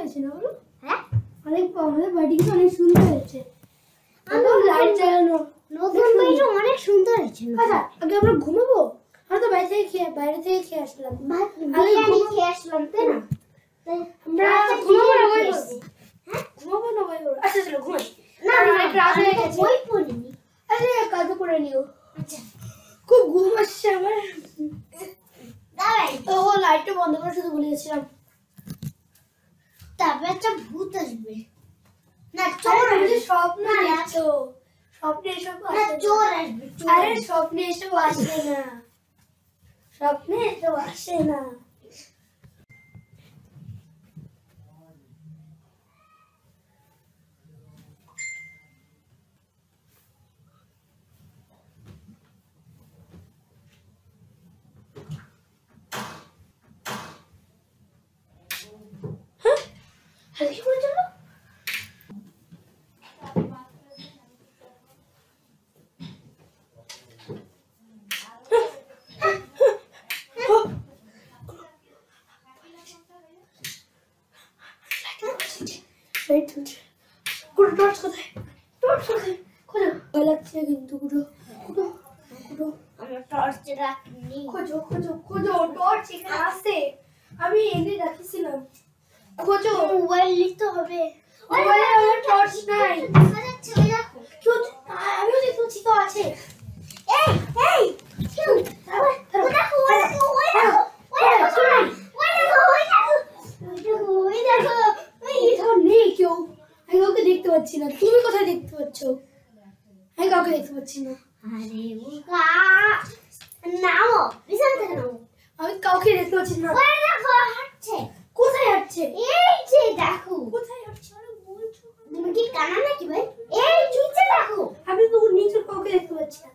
হয়েছে না বলো? হ্যাঁ অনেক আমাদের বাড়ি কিন্তু অনেক সুন্দর হয়েছে। আমরা লাইট জ্বালানো নতুন বাড়িটা অনেক সুন্দর হয়েছে। আচ্ছা আগে আমরা ঘুমাবো। আমরা তো বাইরে থেকে খেয়ে আসলাম। বিরিয়ানি খেয়ে আসলাম তাই না? আমরা ঘুমাবো না ভাই? হ্যাঁ ঘুমাবো না ভাই? আচ্ছা চলো ঘুমাই। না অনেক রাত হয়ে গেছে। বই পড়িনি। আরে কাজ করে নিও। আচ্ছা খুব ঘুম আসছে আমার। দাঁড়াই তো লাইটটা বন্ধ করে শুধু ভুলে গেছিলাম। তারপরে একটা ভূত আসবে। না চোর আসবে। স্বপ্ন দেখছো? স্বপ্নে এসব আসে না। চোর আসবে। আরে স্বপ্নে এসব আসে না। স্বপ্নে এসব আসে না। হ্যাঁ কি করে চলো? লাইট জ্বলছে। কুড়ো টর্চ কোথায়? টর্চ কোথায়? খোঁজো। ভয় লাগছে কিন্তু কুড়ো কুড়ো কুড়ো। আমার টর্চ রাখিনি। খোঁজো খোঁজো খোঁজো টর্চ এখানে আছে। আমি এনে রাখিছিলাম। খোঁজো। মোবাইল নিতে হবে। মোবাইলে আমার টর্চ নাই। দেখা যাচ্ছে ওই দেখো। আমিও দেখছি তো আছে। এই এই কেউ দেখো ওই দেখো ওই দেখো ওই দেখো ওই দেখো ওই দেখো ওই দেখো এখানে নেই কেউ। আমি কাউকে দেখতে পাচ্ছি না। তুমি কোথায় দেখতে পাচ্ছ? আমি কাউকে দেখতে পাচ্ছি না। আরে বোকা নাও বিছানা থেকে নাও। আমি কাউকে দেখতে পাচ্ছি না। ওই দেখো হাঁটছে। কোথায় হাঁটছে? এই যে দেখো। কোথায় হাঁটছে? আরে বলছো তুমি কি কানা নাকি ভাই? এই নিচে দেখো। আমি তো নিচে কাউকে দেখতে পাচ্ছি না।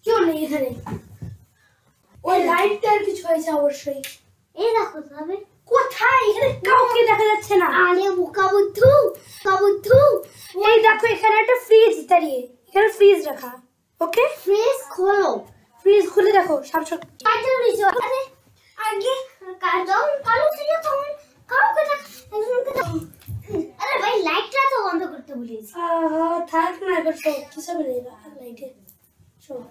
কেউ নেই এখানে। ওই লাইটটার কিছু হয়েছে অবশ্যই। এই দেখো তবে কোথায়? এখানে কাউকে দেখা যাচ্ছে না। আরে বোকা বুদ্ধু কাবুদ্ধু। এই দেখো এখানে একটা ফ্রিজ দাঁড়িয়ে। এখানে ফ্রিজ রাখা। ওকে ফ্রিজ খোলো। ফ্রিজ খুলে দেখো সব সব কাজল নিচে। আরে আগে কাজল কালো ছিল তখন কাউকে দেখা। আরে ভাই লাইটটা তো বন্ধ করতে বলেছি। থাক না এবার সব কি সব নেই লাইটে সব।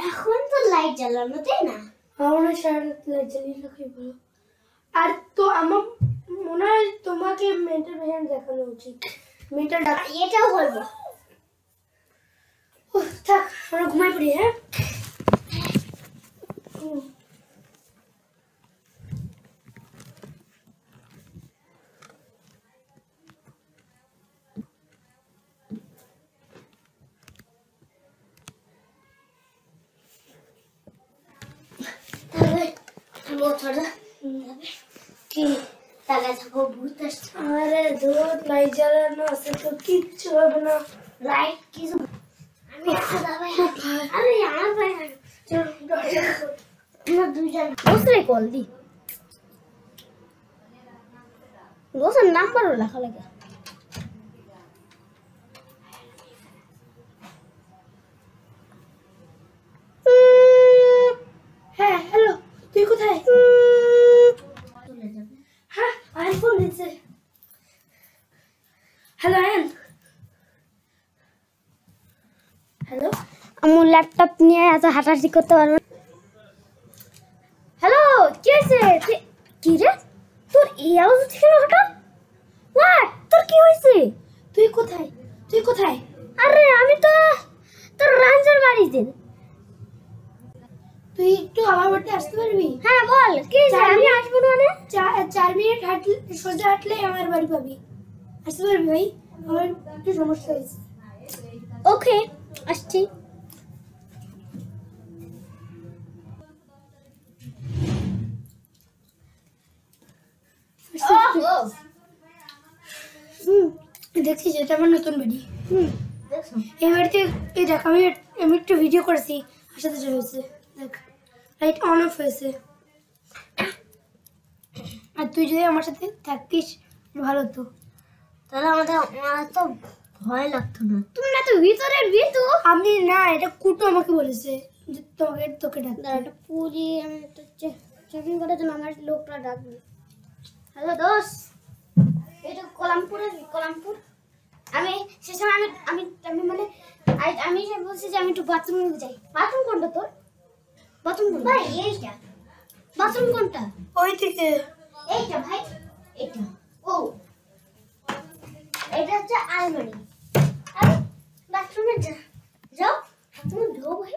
এখন তো লাইট জ্বালানো তাই না? আমরা সারা লাইট জ্বালিয়ে রাখি ভালো। আর তো আমার মনে হয় তোমাকে মেন্টাল পেশেন্ট দেখানো উচিত। মেন্টাল ডাক্তার এটাও বলবো। থাক আমরা ঘুমাই পড়ি। হ্যাঁ কি টাকা থাকো ভূত আসছে। আরে ধুত লাইট জ্বালানো আছে তো কিচ্ছু হবে না। লাইট কিছু আমি একটা দাবাই। আরে আমার ভাই চল আমরা দুইজন বসে কল দি। বসের নাম্বারও লেখা লাগে। হ্যাঁ হ্যালো তুই কোথায়? ল্যাপটপ নিয়ে এত হাঁটাহাঁটি করতে পারবো না। হ্যালো, কি হয়েছে? কি রে, তোর এই আওয়াজ হচ্ছে কেন হঠাৎ? হোয়াট, তোর কি হয়েছে? তুই কোথায়? তুই কোথায়? আরে আমি তো তোর রাঞ্জার বাড়িতে। তুই একটু আমার বাড়িতে আসতে পারবি? হ্যাঁ বল, কি হয়েছে? আমি আসবো না মানে? 4 মিনিট হাঁটলে, সোজা হাঁটলে আমার বাড়ি পাবি। আসতে পারবি ভাই? আমার একটু সমস্যা হয়েছে। ওকে, আসছি। দেখছিস, এটা আমার নতুন বাড়ি। দেখছো? এই বাড়িতে এই দেখ, আমি একটু ভিডিও করেছি, আসাতে হয়েছে। দেখ, লাইট অন অফ হয়েছে। আর তুই যদি আমার সাথে থাকতিস ভালো হতো। তাহলে আমার তো ভয় লাগতো না। তুমি না তো ভিতরের ভিতু। আমি না, এটা কুটু আমাকে বলেছে যে তোকে ডাকতে। একটা পুরি আমি একটা চেকিং করার জন্য আমার লোকটা ডাকবে। হ্যালো দোষ, এটা কলামপুর। আমি সে সময় আমি আমি মানে আমি বলছি যে আমি একটু বাথরুমে যাই। বাথরুম কোনটা তোর? বাথরুম কোনটা? ভাই এইটা। বাথরুম কোনটা? ওই থেকে। এইটা ভাই, এইটা। ও, এটা হচ্ছে আলমারি। আরে বাথরুমে যাও, তুমি ঢো ভাই।